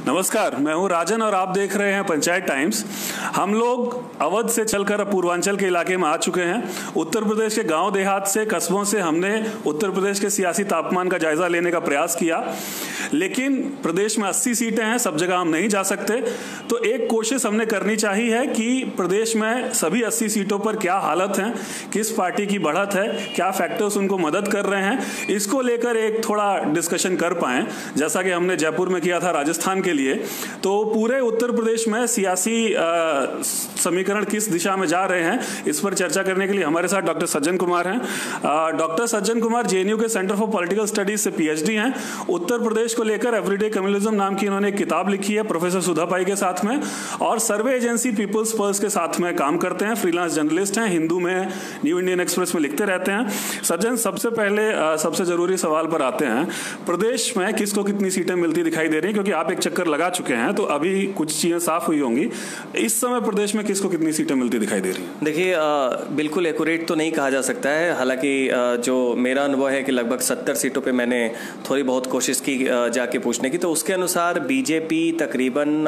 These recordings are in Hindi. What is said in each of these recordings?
नमस्कार, मैं हूं राजन और आप देख रहे हैं पंचायत टाइम्स। हम लोग अवध से चलकर पूर्वांचल के इलाके में आ चुके हैं। उत्तर प्रदेश के गांव देहात से, कस्बों से हमने उत्तर प्रदेश के सियासी तापमान का जायजा लेने का प्रयास किया, लेकिन प्रदेश में 80 सीटें हैं, सब जगह हम नहीं जा सकते। तो एक कोशिश हमने करनी चाहिए कि प्रदेश में सभी 80 सीटों पर क्या हालत है, किस पार्टी की बढ़त है, क्या फैक्टर्स उनको मदद कर रहे हैं, इसको लेकर एक थोड़ा डिस्कशन कर पाएं, जैसा कि हमने जयपुर में किया था राजस्थान के लिए। तो पूरे उत्तर प्रदेश में सियासी समीकरण किस दिशा में जा रहे हैं, इस पर चर्चा करने के लिए हमारे साथ डॉक्टर सज्जन कुमार हैं। डॉक्टर सज्जन कुमार जेएनयू के सेंटर फॉर पॉलिटिकल स्टडीज से पीएचडी हैं। उत्तर प्रदेश को लेकर एवरीडे कम्युनिज्म नाम की इन्होंने एक किताब लिखी है प्रोफेसर सुधा पाई के साथ में, और सर्वे एजेंसी पीपल्स पर्स के साथ में काम करते हैं। फ्रीलांस जर्नलिस्ट हैं, हिंदू में, न्यू इंडियन एक्सप्रेस में लिखते रहते हैं। सज्जन, सबसे पहले सबसे जरूरी सवाल पर आते हैं। प्रदेश में किसको कितनी सीटें मिलती दिखाई दे रही हैं, क्योंकि आप एक चक्कर लगा चुके हैं तो अभी कुछ चीजें साफ हुई होंगी। इस समय प्रदेश में किसको कितनी सीटें मिलती दिखाई दे रही हैं? देखिए, बिल्कुल एक्यूरेट तो नहीं कहा जा सकता है। हालांकि जो मेरा अनुभव है कि लगभग 70 सीटों पे मैंने थोड़ी बहुत कोशिश की जाके पूछने की, तो उसके अनुसार बीजेपी तकरीबन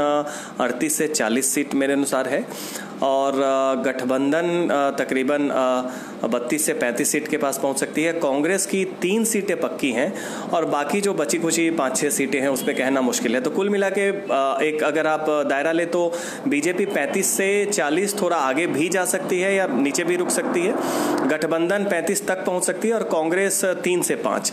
38 से 40 सीट मेरे अनुसार है, और गठबंधन तकरीबन 32 से 35 सीट के पास पहुंच सकती है। कांग्रेस की 3 सीटें पक्की हैं, और बाकी जो बची कुची 5-6 सीटें हैं उस पर कहना मुश्किल है। तो कुल मिला के एक अगर आप दायरा ले तो बीजेपी 35 से 40 थोड़ा आगे भी जा सकती है या नीचे भी रुक सकती है। गठबंधन 35 तक पहुंच सकती है, और कांग्रेस 3 से 5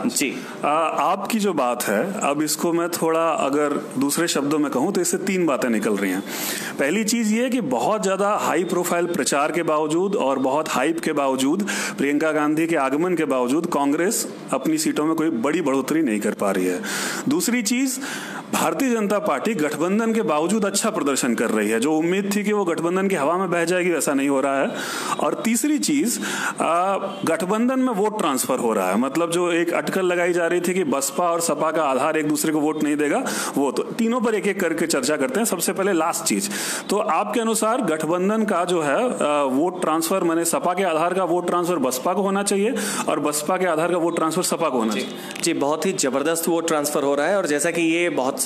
जी। आपकी जो बात है, अब इसको मैं थोड़ा अगर दूसरे शब्दों में कहूं तो इससे 3 बातें निकल रही हैं। पहली चीज ये कि बहुत ज्यादा हाई प्रोफाइल प्रचार के बावजूद और बहुत हाइप के बावजूद, प्रियंका गांधी के आगमन के बावजूद कांग्रेस अपनी सीटों में कोई बड़ी बढ़ोतरी नहीं कर पा रही है। दूसरी चीज, भारतीय जनता पार्टी गठबंधन के बावजूद अच्छा प्रदर्शन कर रही है। जो उम्मीद थी कि वो गठबंधन की हवा में बह जाएगी, वैसा नहीं हो रहा है। और तीसरी चीज, गठबंधन में वोट ट्रांसफर हो रहा है। मतलब जो एक अटकल लगाई जा रही थी कि बसपा और सपा का आधार एक दूसरे को वोट नहीं देगा, वो तो तीनों पर एक एक करके चर्चा करते हैं। सबसे पहले लास्ट चीज, तो आपके अनुसार गठबंधन का जो है वोट ट्रांसफर, माने सपा के आधार का वोट ट्रांसफर बसपा को होना चाहिए और बसपा के आधार का वोट ट्रांसफर सपा को होना चाहिए? जी, बहुत ही जबरदस्त वोट ट्रांसफर हो रहा है। और जैसा कि ये बहुत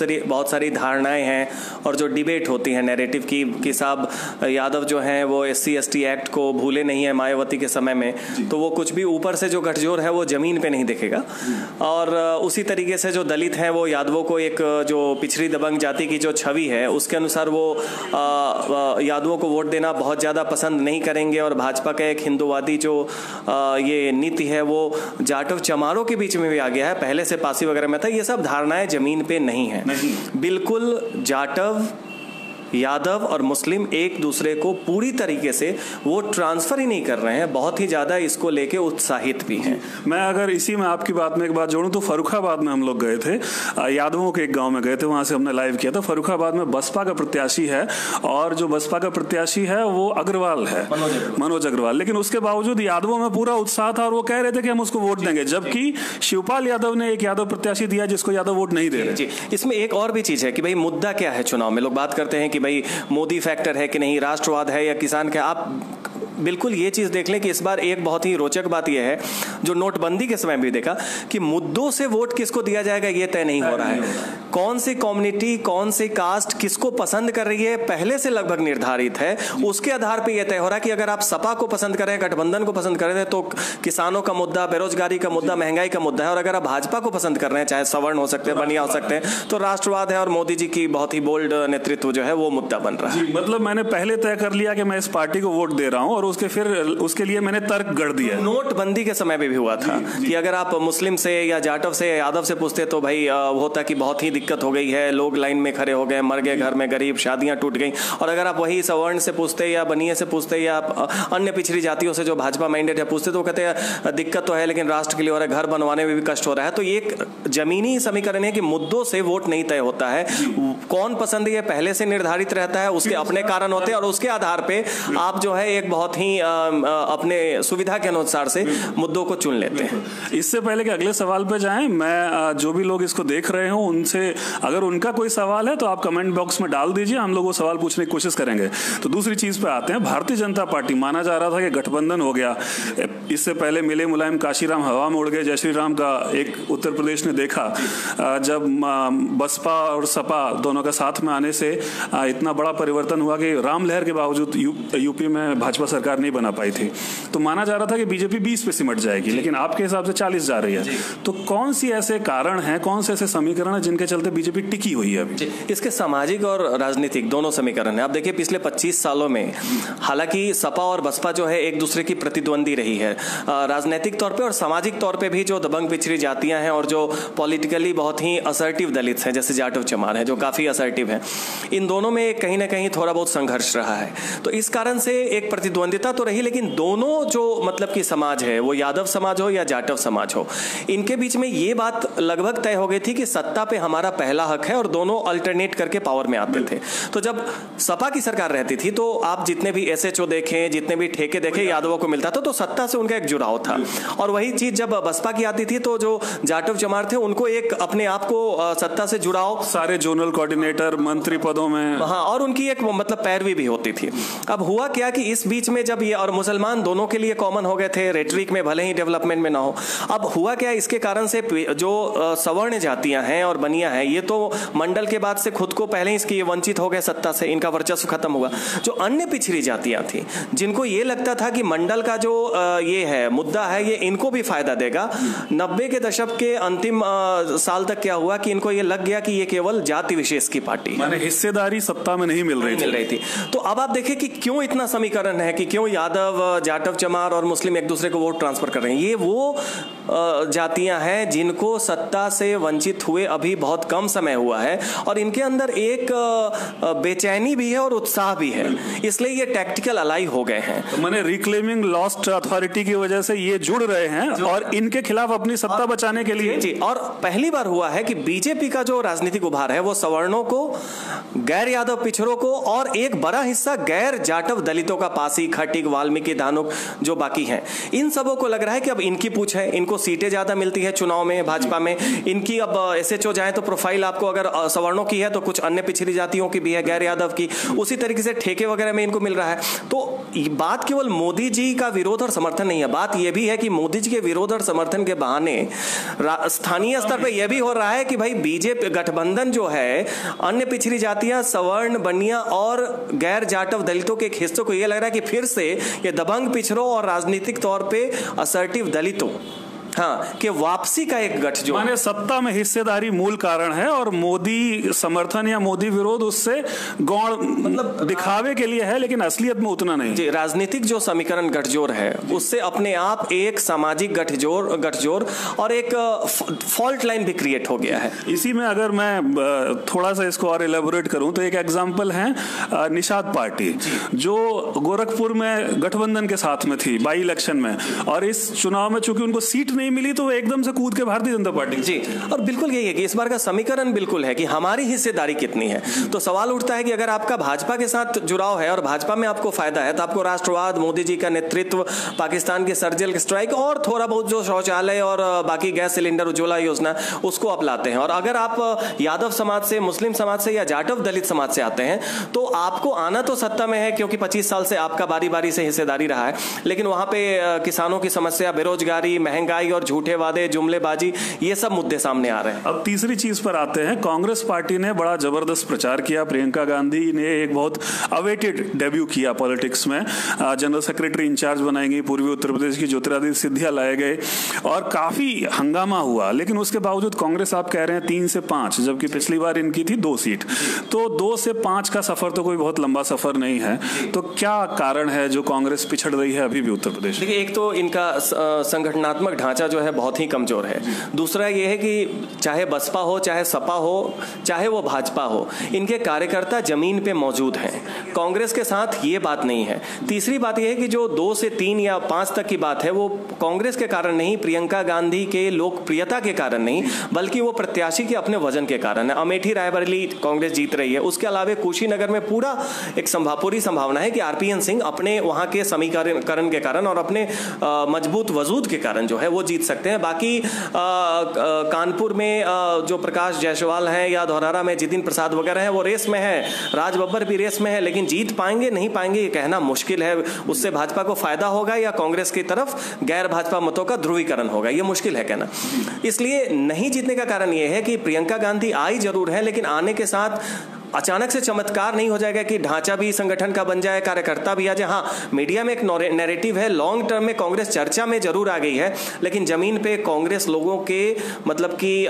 सारी धारणाएं हैं और जो डिबेट होती है नैरेटिव की कि साहब यादव जो हैं वो SC/ST एक्ट को भूले नहीं है मायावती के समय में, तो वो कुछ भी ऊपर से जो गठजोड़ है वो जमीन पे नहीं दिखेगा। और उसी तरीके से जो दलित हैं वो यादवों को एक जो पिछड़ी दबंग जाति की जो छवि है उसके अनुसार वो यादवों को वोट देना बहुत ज़्यादा पसंद नहीं करेंगे। और भाजपा का एक हिंदूवादी जो ये नीति है वो जाटव चमारों के बीच में भी आ गया है, पहले से पासी वगैरह में था। ये सब धारणाएं जमीन पे नहीं है। बिल्कुल जाटव, यादव और मुस्लिम एक दूसरे को पूरी तरीके से वो ट्रांसफर ही नहीं कर रहे हैं, बहुत ही ज्यादा इसको लेके उत्साहित भी हैं। मैं अगर इसी में आपकी बात में एक बात जोड़ूं तो फर्रुखाबाद में हम लोग गए थे, यादवों के एक गांव में गए थे, वहां से हमने लाइव किया था। फर्रुखाबाद में बसपा का प्रत्याशी है, और जो बसपा का प्रत्याशी है वो अग्रवाल है, मनोज अग्रवाल। लेकिन उसके बावजूद यादवों में पूरा उत्साह था और वो कह रहे थे कि हम उसको वोट देंगे, जबकि शिवपाल यादव ने एक यादव प्रत्याशी दिया जिसको यादव वोट नहीं दे रहे। जी, इसमें एक और भी चीज है कि भाई मुद्दा क्या है चुनाव में। लोग बात करते हैं कि भाई मोदी फैक्टर है कि नहीं, राष्ट्रवाद है या किसान का। आप बिल्कुल ये चीज देख लें कि इस बार एक बहुत ही रोचक बात यह है, जो नोटबंदी के समय भी देखा कि मुद्दों से वोट किसको दिया जाएगा ये तय नहीं हो रहा है। कौन सी कम्युनिटी, कौन सी कास्ट किसको पसंद कर रही है पहले से लगभग निर्धारित है। उसके आधार पर यह तय हो रहा है कि अगर आप सपा को पसंद करें, गठबंधन को पसंद कर रहे हैं, तो किसानों का मुद्दा, बेरोजगारी का मुद्दा, महंगाई का मुद्दा है। और अगर आप भाजपा को पसंद कर रहे हैं, चाहे सवर्ण हो सकते हैं, बनिया हो सकते हैं, तो राष्ट्रवाद है और मोदी जी की बहुत ही बोल्ड नेतृत्व जो है वो मुद्दा बन रहा है। मतलब मैंने पहले तय कर लिया कि मैं इस पार्टी को वोट दे रहा हूं, और उसके लिए मैंने तर्क गढ़ दिया। नोटबंदी के समय में भी हुआ था कि अगर आप मुस्लिम से या जाटव से या यादव से पूछते तो भाई होता कि बहुत ही दिक्कत हो गई है, लोग लाइन में खड़े हो गए, मर गए घर में गरीब, शादियां टूट गई। और अगर आप वही सवर्ण से पूछते या बनिए से पूछते या अन्य पिछड़ी जातियों से जो भाजपा माइंडेड है पूछते, तो कहते हैं दिक्कत तो है लेकिन राष्ट्र के लिए हो रहा है, घर बनवाने में भी कष्ट हो रहा है। तो ये एक जमीनी समीकरण है कि मुद्दों से वोट नहीं तय होता है। कौन पसंद है पहले से निर्धारित रहता है, उसके अपने कारण होते हैं, और उसके आधार पे आप जो है एक बहुत ही अपने सुविधा के अनुसार से मुद्दों को चुन लेते हैं। इससे पहले कि अगले सवाल पे जाएं, मैं जो भी लोग इसको देख रहे हो उनसे अगर उनका कोई सवाल है तो आप कमेंट बॉक्स में डाल दीजिए, हम लोग वो सवाल पूछने की कोशिश करेंगे। तो दूसरी चीज पे आते हैं, भारतीय जनता पार्टी, माना जा रहा था कि गठबंधन हो गया, इससे पहले मिले मुलायम काशीराम हवा में उड़ गए, जय श्री राम का एक उत्तर प्रदेश ने देखा, जब बसपा और सपा दोनों का साथ में आने से इतना बड़ा परिवर्तन हुआ कि राम लहर के बावजूद यूपी में भाजपा सरकार नहीं बना पाई थी। तो माना जा रहा था कि बीजेपी 20 पे सिमट जाएगी, लेकिन आपके हिसाब से 40 जा रही है। तो कौन सी ऐसे कारण हैं, कौन से ऐसे समीकरण हैं जिनके चलते बीजेपी टिकी हुई है अभी? इसके सामाजिक और राजनीतिक दोनों समीकरण है। आप देखिए पिछले 25 सालों में हालांकि सपा और बसपा जो है एक दूसरे की प्रतिद्वंदी रही है, राजनीतिक तौर पे और सामाजिक तौर पे भी। जो दबंग पिछड़ी जातियां हैं और जो पॉलिटिकली बहुत ही असर्टिव दलित हैं, जैसे जाटव चमार है जो काफी असर्टिव है, इन दोनों में कहीं ना कहीं थोड़ा बहुत संघर्ष रहा है। तो इस कारण से एक प्रतिद्वंदिता तो रही, लेकिन दोनों जो मतलब कि समाज है, वो यादव समाज हो या जाटव समाज हो, इनके बीच में ये बात लगभग तय हो गई थी कि सत्ता पे हमारा पहला हक है, और दोनों अल्टरनेट करके पावर में आते थे। तो जब सपा की सरकार रहती थी तो आप जितने भी SHO देखें, जितने भी ठेके देखें, यादवों को मिलता था, तो सत्ता से उनका एक जुड़ाव था। और वही चीज जब बसपा की आती थी तो जो जाटव चमार थे उनको एक अपने आप को सत्ता से जुड़ाव, सारे जोनल कोऑर्डिनेटर मंत्री पदों में, हाँ, और उनकी एक मतलब पैरवी भी होती थी। अब हुआ क्या कि इस बीच में जब ये और मुसलमान दोनों के लिए कॉमन हो गए थे रेटरिक में, भले ही डेवलपमेंट में ना हो। अब हुआ क्या, इसके कारण से जो सवर्ण जातियां हैं और बनिया हैं, ये तो मंडल के बाद से खुद को पहले ही इसकी वंचित हो गए सत्ता से, इनका वर्चस्व खत्म हुआ। जो अन्य पिछड़ी जातियां थी, जिनको ये लगता था कि मंडल का जो ये है मुद्दा है, ये इनको भी फायदा देगा, 90 के दशक के अंतिम साल तक क्या हुआ कि इनको ये लग गया कि ये केवल जाति विशेष की पार्टी है, माने हिस्सेदारी सत्ता में नहीं मिल रही थी। तो अब आप देखिए कि क्यों इतना समीकरण है कि क्यों यादव, जाटव चमार और मुस्लिम एक दूसरे को वोट ट्रांसफर कर रहे हैं। ये वो जातियां हैं जिनको सत्ता से वंचित हुए अभी बहुत कम समय हुआ है, और इनके अंदर एक बेचैनी भी है और उत्साह भी है, इसलिए ये टैक्टिकल अलाई हो गए हैं। तो माने रिक्लेमिंग लॉस्ट अथॉरिटी की वजह से ये जुड़ रहे हैं और इनके खिलाफ अपनी सत्ता बचाने के लिए। जी, और पहली बार हुआ है कि बीजेपी का जो राजनीतिक उभार है वो सवर्णों को, गैर यादव पिछड़ों को और एक बड़ा हिस्सा गैर जाटव दलितों का, पासी, खटीक, वाल्मीकि, धानुक जो बाकी हैं, इन सबों को लग रहा है कि अब इनकी पूछ है, इनको सीटें ज्यादा मिलती है चुनाव में, भाजपा में इनकी अब SHO जाए तो प्रोफाइल आपको अगर सवर्णों की है तो कुछ अन्य पिछड़ी जातियों की भी है, गैर यादव की, उसी तरीके से ठेके वगैरह में इनको मिल रहा है। तो बात केवल मोदी जी का विरोध और समर्थन नहीं है, बात यह भी है कि मोदी जी के विरोध और समर्थन के बहाने स्थानीय स्तर पर यह भी हो रहा है कि भाई बीजेपी गठबंधन जो है, अन्य पिछड़ी जातियां, सवर्ण, बनिया और गैर जाटव दलितों के एक हिस्से को यह लग रहा है कि फिर से ये दबंग पिछड़ों और राजनीतिक तौर पे असर्टिव दलितों, हाँ, कि वापसी का एक गठजोड़, माने सत्ता में हिस्सेदारी मूल कारण है और मोदी समर्थन या मोदी विरोध उससे गौण मतलब दिखावे के लिए है, लेकिन असलियत में उतना नहीं। जी, राजनीतिक जो समीकरण गठजोड़ है उससे अपने आप एक सामाजिक गठजोड़ और एक फॉल्ट लाइन भी क्रिएट हो गया है। इसी में अगर मैं थोड़ा सा इसको और एलेबोरेट करूं तो एक एग्जांपल है निषाद पार्टी, जो गोरखपुर में गठबंधन के साथ में थी बाई इलेक्शन में, और इस चुनाव में चूंकि उनको सीट नहीं मिली तो वो एकदम से कूद के भारतीय जनता पार्टी। जी, और बिल्कुल यही है कि इस बार का समीकरण बिल्कुल है कि हमारी हिस्सेदारी कितनी है। तो सवाल उठता है कि अगर आपका भाजपा के साथ जुड़ाव है और भाजपा में आपको फायदा है, तो आपको राष्ट्रवाद, मोदी जी का नेतृत्व, पाकिस्तान की सर्जिकल स्ट्राइक और थोड़ा बहुत जो शौचालय और बाकी गैस सिलेंडर, उज्ज्वला योजना, उसको अपनाते हैं। और अगर आप यादव समाज से, मुस्लिम समाज से या जाटव दलित समाज से आते हैं तो आपको आना तो सत्ता में है, क्योंकि 25 साल से आपका बारी बारी से हिस्सेदारी रहा है, लेकिन वहां पे किसानों की समस्या, बेरोजगारी, महंगाई और झूठे वादे, जुमलेबाजी, ये सब मुद्दे सामने आ रहे हैं। अब तीसरी चीज पर आते हैं, कांग्रेस पार्टी ने बड़ा जबरदस्त प्रचार किया। प्रियंका गांधी ने एक बहुत अवेटेड डेब्यू किया पॉलिटिक्स में, जनरल सेक्रेटरी इंचार्ज बनाएंगी, पूर्वी उत्तर प्रदेश की ज्योतिरादित्य सिंधिया लाए गए और काफी हंगामा हुआ। लेकिन उसके बावजूद कांग्रेस आप कह रहे हैं 3 से 5, जबकि पिछली बार इनकी थी 2 सीट। तो 2 से 5 का सफर तो कोई बहुत लंबा सफर नहीं है। तो क्या कारण है जो कांग्रेस पिछड़ रही है अभी भी उत्तर प्रदेश? देखिए, एक तो इनका संगठनात्मक ढांचा जो है बहुत ही कमजोर है। दूसरा ये है कि चाहे बसपा हो, चाहे सपा हो, चाहे वो भाजपा हो, इनके कार्यकर्ता जमीन पे मौजूद हैं। कांग्रेस के साथ ये बात नहीं है। तीसरी बात यह है कि जो 2 से 3 या 5 तक की बात है वो कांग्रेस के कारण नहीं, प्रियंका गांधी के लोकप्रियता के कारण नहीं, बल्कि वो प्रत्याशी के अपने वजन के कारण है। अमेठी रायबरेली कांग्रेस जीत रही है, उसके अलावा कुशीनगर में पूरा एक पूरी संभावना है कि आरपीएन सिंह अपने वहां के समीकरण के कारण और अपने मजबूत वजूद के कारण जो है वो जीत सकते हैं। बाकी कानपुर में जो प्रकाश जायसवाल हैं या धौरहरा में जितिन प्रसाद वगैरह हैं वो रेस में है, राज बब्बर भी रेस में है, लेकिन जीत पाएंगे नहीं पाएंगे ये कहना मुश्किल है। उससे भाजपा को फायदा होगा या कांग्रेस की तरफ गैर भाजपा मतों का ध्रुवीकरण होगा, ये मुश्किल है कहना। इसलिए नहीं जीतने का कारण यह है कि प्रियंका गांधी आई जरूर है, लेकिन आने के साथ अचानक से चमत्कार नहीं हो जाएगा कि ढांचा भी संगठन का बन जाए, कार्यकर्ता भी आ जाए। हाँ, मीडिया में एक नैरेटिव है, लॉन्ग टर्म में कांग्रेस चर्चा में जरूर आ गई है, लेकिन जमीन पे कांग्रेस लोगों के मतलब कि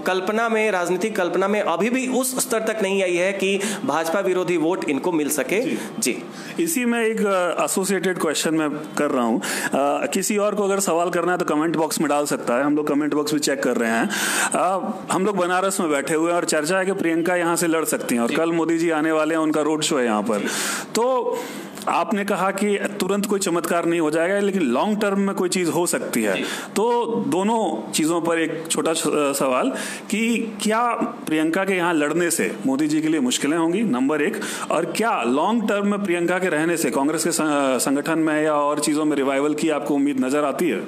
कल्पना में, राजनीतिक कल्पना में अभी भी उस स्तर तक नहीं आई है कि भाजपा विरोधी वोट इनको मिल सके। जी इसी में एक एसोसिएटेड क्वेश्चन मैं कर रहा हूं, किसी और को अगर सवाल करना है तो कमेंट बॉक्स में डाल सकता है, हम लोग कमेंट बॉक्स भी चेक कर रहे हैं। हम लोग बनारस में बैठे हुए हैं और चर्चा है कि प्रियंका यहां से लड़ सकती हैं और कल मोदी जी आने वाले हैं, उनका रोड शो है यहाँ पर। तो आपने कहा कि तुरंत कोई चमत्कार नहीं हो जाएगा, लेकिन लॉन्ग टर्म में कोई चीज हो सकती है। तो दोनों चीजों पर एक छोटा सवाल कि क्या प्रियंका के यहाँ लड़ने से मोदी जी के लिए मुश्किलें होंगी, नंबर 1, और क्या लॉन्ग टर्म में प्रियंका के रहने से कांग्रेस के संगठन में या और चीजों में रिवाइवल की आपको उम्मीद नजर आती है?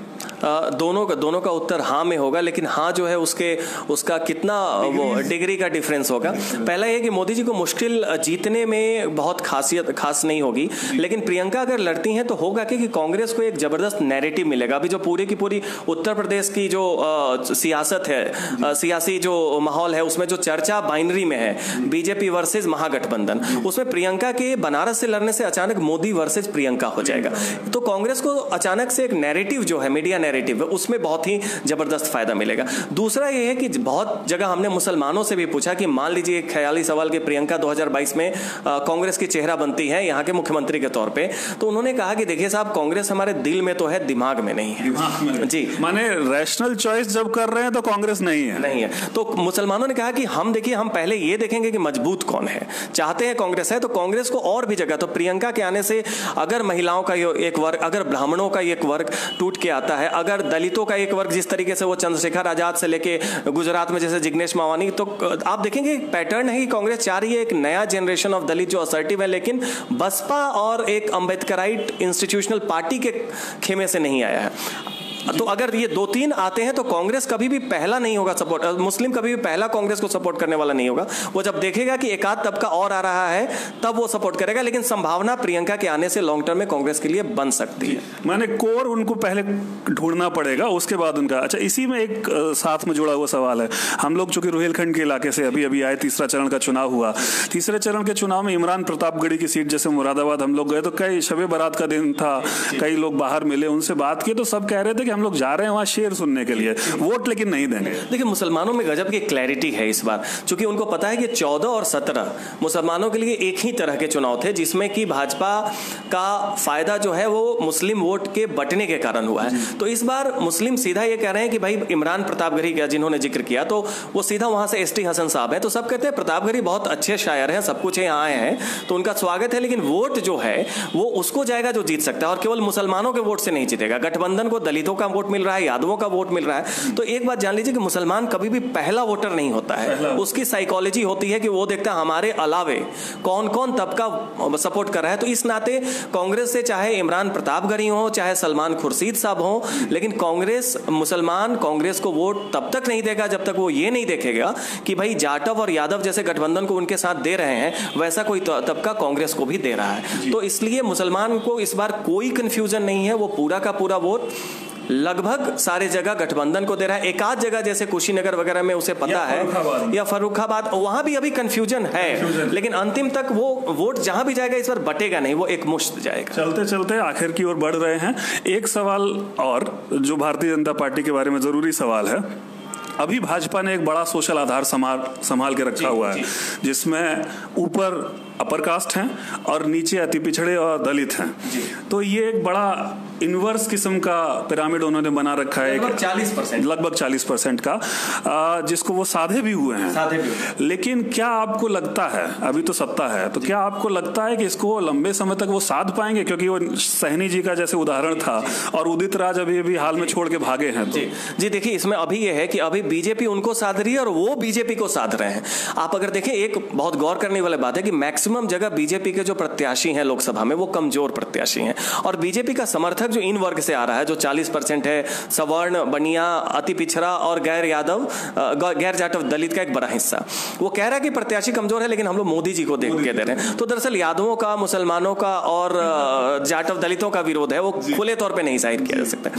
दोनों का उत्तर हाँ में होगा, लेकिन हाँ जो है उसका कितना वो डिग्री का डिफरेंस होगा। पहला ये कि मोदी जी को मुश्किल जीतने में बहुत खास नहीं होगी, लेकिन प्रियंका अगर लड़ती हैं तो होगा कि कांग्रेस को एक जबरदस्त नैरेटिव मिलेगा। अभी जो पूरी की पूरी उत्तर प्रदेश की जो सियासत है, सियासी जो माहौल है, उसमें जो चर्चा बाइनरी में है, बीजेपी वर्सेस महागठबंधन, उसमें प्रियंका के बनारस से लड़ने से अचानक मोदी वर्सेस प्रियंका हो जाएगा। तो कांग्रेस को अचानक से एक नैरेटिव जो है, मीडिया नैरेटिव है, उसमें बहुत ही जबरदस्त फायदा मिलेगा। दूसरा यह है कि बहुत जगह हमने मुसलमानों से भी पूछा कि मान लीजिए एक ख्याली सवाल कि प्रियंका 2022 में कांग्रेस की चेहरा बनती है यहाँ के मुख्यमंत्री के तौर पे, तो उन्होंने कहा कि देखिए साहब, कांग्रेस हमारे दिल में तो है, दिमाग में नहीं है। जी, माने रैशनल चॉइस जब कर रहे हैं तो कांग्रेस नहीं है। तो मुसलमानों ने कहा कि हम देखिए, हम पहले ये देखेंगे कि मजबूत कौन है, चाहते हैं कांग्रेस है तो कांग्रेस को और भी जगह। तो प्रियंका के आने से अगर महिलाओं का एक वर्ग, अगर ब्राह्मणों का एक वर्ग टूट के आता है, अगर दलितों का एक वर्ग, जिस तरीके से वो चंद्रशेखर आजाद से लेके गुजरात में जैसे जिग्नेश मावानी, तो आप देखेंगे पैटर्न है कि कांग्रेस चाह रही है एक नया जनरेशन ऑफ दलित जो असर्टिव है, लेकिन बसपा और एक अंबेडकराइट इंस्टीट्यूशनल पार्टी के खेमे से नहीं आया है। तो अगर ये 2-3 आते हैं तो कांग्रेस कभी भी पहला नहीं होगा सपोर्ट, मुस्लिम कभी भी पहला कांग्रेस को सपोर्ट करने वाला नहीं होगा। वो जब देखेगा कि एक आध तबका और आ रहा है तब वो सपोर्ट करेगा, लेकिन संभावना प्रियंका के आने से लॉन्ग टर्म में कांग्रेस के लिए बन सकती है। माने कोर उनको पहले ढूंढना पड़ेगा, उसके बाद उनका। अच्छा, इसी में एक साथ में जुड़ा हुआ सवाल है। हम लोग चूंकि रुहेलखंड के इलाके से अभी आए, तीसरा चरण का चुनाव हुआ, तीसरे चरण के चुनाव में इमरान प्रतापगढ़ी की सीट जैसे मुरादाबाद हम लोग गए तो कई शबे बारात का दिन था, कई लोग बाहर मिले, उनसे बात की तो सब कह रहे थे कि हम लोग जा रहे हैं वहां शेर सुनने के लिए, वोट लेकिन नहीं देंगे। देखिए, मुसलमानों में गजब की क्लैरिटी है इस बार, क्योंकि उनको पता है कि 14 और 17 मुसलमानों के लिए एक ही तरह के चुनाव थे, जिसमें कि भाजपा का फायदा जो है वो मुस्लिम वोट के बटने के कारण हुआ है। तो इस बार मुस्लिम सीधा ये कह रहे हैं कि भाई इमरान प्रतापगढ़ी का जिन्होंने जिक्र किया, तो वो सीधा वहां से एसटी हसन साहब हैं, तो सब कहते हैं प्रतापगढ़ी बहुत अच्छे शायर हैं, सब कुछ यहाँ आए हैं तो उनका स्वागत है, लेकिन वोट जो है वो उसको जाएगा जो जीत सकता है, और केवल मुसलमानों के वोट से नहीं जीतेगा। गठबंधन को दलितों का वोट मिल रहा है, यादवों का वोट मिल रहा है। तो एक बात जान लीजिए कि मुसलमान कभी भी पहला वोटर नहीं होता है, उसकी साइकोलॉजी होती है कि वो देखता है हमारे अलावे कौन कौन तबका सपोर्ट कर रहा है। तो इस नाते कांग्रेस से चाहे इमरान प्रतापगढ़ी हो, चाहे सलमान खुर्शीद साहब हो, लेकिन मुसलमान कांग्रेस को वोट तब तक नहीं देगा जब तक वो ये नहीं देखेगा कि भाई जाटव और यादव जैसे गठबंधन को उनके साथ दे रहे हैं, वैसा कोई तबका कांग्रेस को भी दे रहा है। तो इसलिए मुसलमान को इस बार कोई कंफ्यूजन नहीं है, वो पूरा का पूरा वोट लगभग सारे जगह गठबंधन को दे रहा है। एक आध जगह जैसे कुशीनगर वगैरह में उसे पता है, या फर्रुखाबाद, वहां भी अभी कंफ्यूजन है, लेकिन अंतिम तक वो वोट जहां भी जाएगा इस बार बटेगा नहीं, वो एक मुश्त जाएगा। चलते चलते आखिर की ओर बढ़ रहे हैं। एक सवाल और जो भारतीय जनता पार्टी के बारे में जरूरी सवाल है, अभी भाजपा ने एक बड़ा सोशल आधार संभाल के रखा हुआ है, जिसमें ऊपर अपर कास्ट हैं और नीचे अति पिछड़े और दलित हैं। तो ये एक बड़ा इनवर्स किस्म का पिरामिड उन्होंने बना रखा है, लगभग 40% का, जिसको वो साधे भी हुए हैं। लेकिन क्या आपको लगता है, अभी तो सत्ता है, तो क्या आपको लगता है कि इसको लंबे समय तक वो साध पाएंगे? क्योंकि वो सहनी जी का जैसे उदाहरण था और उदित राज अभी हाल में छोड़ के भागे हैं। तो जी देखिए, इसमें अभी ये है कि अभी बीजेपी उनको साध रही है और वो बीजेपी को साध रहे हैं। आप अगर देखें, एक बहुत गौर करने वाली बात है कि मैक्सिमम जगह बीजेपी के जो प्रत्याशी हैं लोकसभा में वो कमजोर प्रत्याशी हैं, और बीजेपी का समर्थक जो इन वर्ग से आ रहा है, जो 40% है, सवर्ण, बनिया, अति पिछड़ा और गैर जाटव दलित का एक बड़ा हिस्सा, वो कह रहा है कि प्रत्याशी कमजोर है, लेकिन हम लोग मोदी जी को देख के दे रहे हैं। तो दरअसल यादवों का, मुसलमानों का और जाटव दलितों का विरोध है, वो खुले तौर पे नहीं जाहिर किया जा सकता।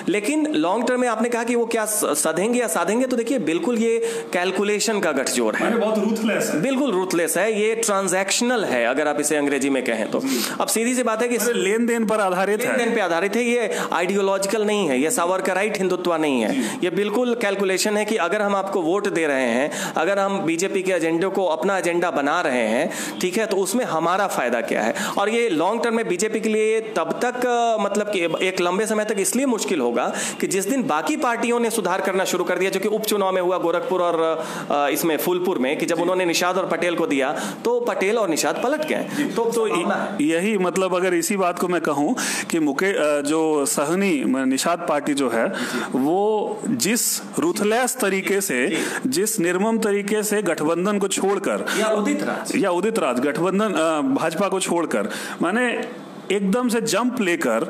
लेकिन लॉन्ग टर्म में आपने कहा कि वो क्या सधेंगे या साधेंगे, तो देखिए बिल्कुल ये कैलकुलेशन का गठजोड़ है, बहुत रूथलेस है, बिल्कुल रूथलेस है, ये ट्रांजैक्शनल है अगर आप इसे अंग्रेजी में कहें तो। अब सीधी सी बात है कि लेन देन पर आधारित है, लेन देन पे आधारित है, ये आइडियोलॉजिकल नहीं है, ये सावरकराइट हिंदुत्व नहीं है, ये बिल्कुल कैलकुलेशन है कि अगर हम आपको वोट दे रहे हैं, अगर हम बीजेपी के एजेंडे को अपना एजेंडा बना रहे हैं, ठीक है, तो उसमें हमारा फायदा क्या है। और ये लॉन्ग टर्म में बीजेपी के लिए तब तक मतलब कि एक लंबे समय तक इसलिए मुश्किल होगा कि जिस दिन बाकी पार्टियों ने सुधार करना शुरू कर दिया, जो कि उपचुनाव में हुआ गोरखपुर और इसमें फूलपुर में, कि जब उन्होंने निषाद और पटेल को दिया तो पटेल और निषाद पलट गए। तो यही मतलब, अगर इसी बात को मैं कहूं कि जो सहनी निषाद पार्टी जो है, वो जिस रूथलेस तरीके से, जिस निर्मम तरीके से गठबंधन को छोड़कर या उदित राज गठबंधन भाजपा को छोड़कर, माने एकदम से जंप लेकर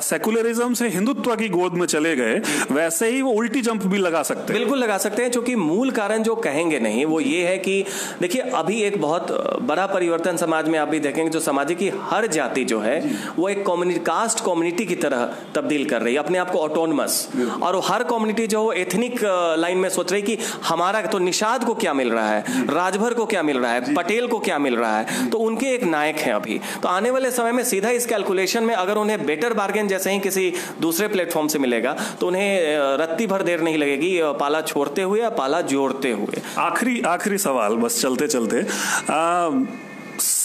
सेकुलरिज्म से हिंदुत्व की गोद में चले गए, वैसे ही वो उल्टी जंप भी लगा सकते हैं। बिल्कुल लगा सकते हैं, क्योंकि मूल कारण जो कहेंगे नहीं वो ये है कि देखिए अभी एक बहुत बड़ा परिवर्तन समाज में आप भी देखेंगे, जो समाज की हर जाति जो है वो एक कास्ट कम्युनिटी की तरह तब्दील कर रही है अपने आप को, ऑटोनमस, और हर कम्युनिटी जो एथनिक लाइन में सोच रही कि हमारा तो निषाद को क्या मिल रहा है, राजभर को क्या मिल रहा है, पटेल को क्या मिल रहा है, तो उनके एक नायक हैं अभी। तो आने वाले समय में सीधा इस कैलकुलेशन में अगर उन्हें बेटर बार्गेन जैसे ही किसी दूसरे प्लेटफॉर्म से मिलेगा तो उन्हें रत्ती भर देर नहीं लगेगी पाला छोड़ते हुए या पाला जोड़ते हुए। आखिरी सवाल, बस चलते चलते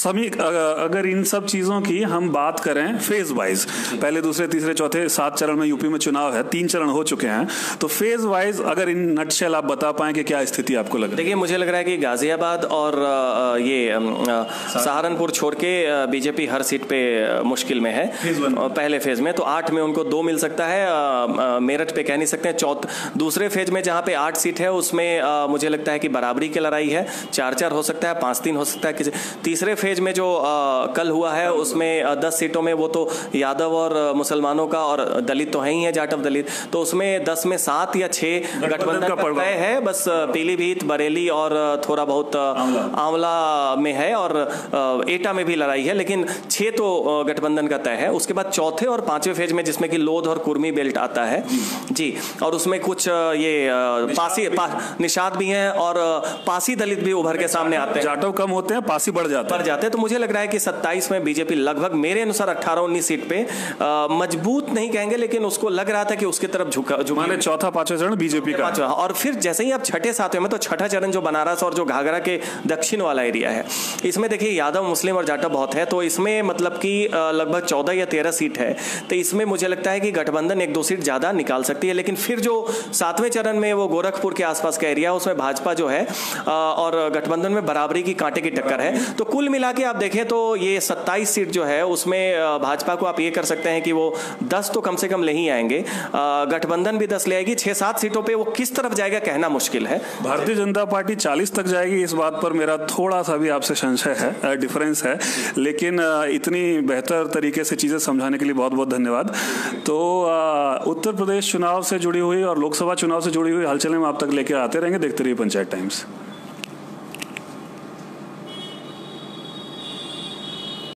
अगर इन सब चीजों की हम बात करें फेज वाइज, पहले दूसरे तीसरे चौथे 7 चरण में यूपी में चुनाव है, 3 चरण हो चुके हैं, तो फेज वाइज अगर इन नटशेल आप बता पाएं कि क्या स्थिति आपको लग रही है? देखिए मुझे लग रहा है कि गाजियाबाद और ये सहारनपुर छोड़ के बीजेपी हर सीट पे मुश्किल में है पहले फेज में, तो 8 में उनको 2 मिल सकता है, मेरठ पे कह नहीं सकते हैं। दूसरे फेज में जहां पे 8 सीट है उसमें मुझे लगता है कि बराबरी की लड़ाई है, 4-4 हो सकता है, 5-3 हो सकता है। तीसरे फेज में जो कल हुआ है उसमें 10 सीटों में वो तो यादव और मुसलमानों का और दलित तो है ही है, जाटव दलित, तो उसमें 10 में 7 या 6 गठबंधन का तय है, बस पीलीभीत, बरेली और थोड़ा बहुत आंवला में है, और एटा में भी लड़ाई है, लेकिन 6 तो गठबंधन का तय है। उसके बाद चौथे और 5वें फेज में जिसमें कि लोध और कुर्मी बेल्ट आता है जी, और उसमें कुछ ये पासी निषाद भी हैं और पासी दलित भी उभर के सामने आते हैं। जाटव कम होते हैं, पासी बढ़ जाते हैं। तो मुझे लग रहा है कि 27 में बीजेपी लगभग मेरे अनुसार 18-19 सीट पे मजबूत नहीं कहेंगे, लेकिन उसको लग रहा था कि उसके तरफ झुका माने चौथा 5वां चरण बीजेपी का। और फिर जैसे ही आप 6ठे-7वें में, तो छठा चरण जो बनारस और जो घाघरा के दक्षिण वाला एरिया है, इसमें देखिए यादव, मुस्लिम और जाटव बहुत है, तो इसमें मतलब कि लगभग 14 या 13 सीट है, तो इसमें मुझे लगता है कि गठबंधन 1-2 सीट ज्यादा निकाल सकती है। लेकिन फिर जो 7वें चरण में वो गोरखपुर के आसपास का एरिया, उसमें भाजपा जो है और गठबंधन में बराबरी की कांटे की टक्कर है। तो कुल मिला के आप देखें तो ये 27 सीट जो है उसमें भाजपा को आप ये कर सकते हैं कि वो 10 तो कम से कम ले ही आएंगे, गठबंधन भी 10 ले आएगी। 6-7 सीटों पे वो किस तरफ जाएगा कहना मुश्किल है। भारतीय जनता पार्टी 40 तक जाएगी, इस बात पर मेरा थोड़ा सा भी आपसे संशय है, डिफरेंस है, लेकिन इतनी बेहतर तरीके से चीजें समझाने के लिए बहुत बहुत धन्यवाद। तो उत्तर प्रदेश चुनाव से जुड़ी हुई और लोकसभा चुनाव से जुड़ी हुई हलचलें हम आप तक लेकर आते रहेंगे। देखते रहिए पंचायत टाइम्स।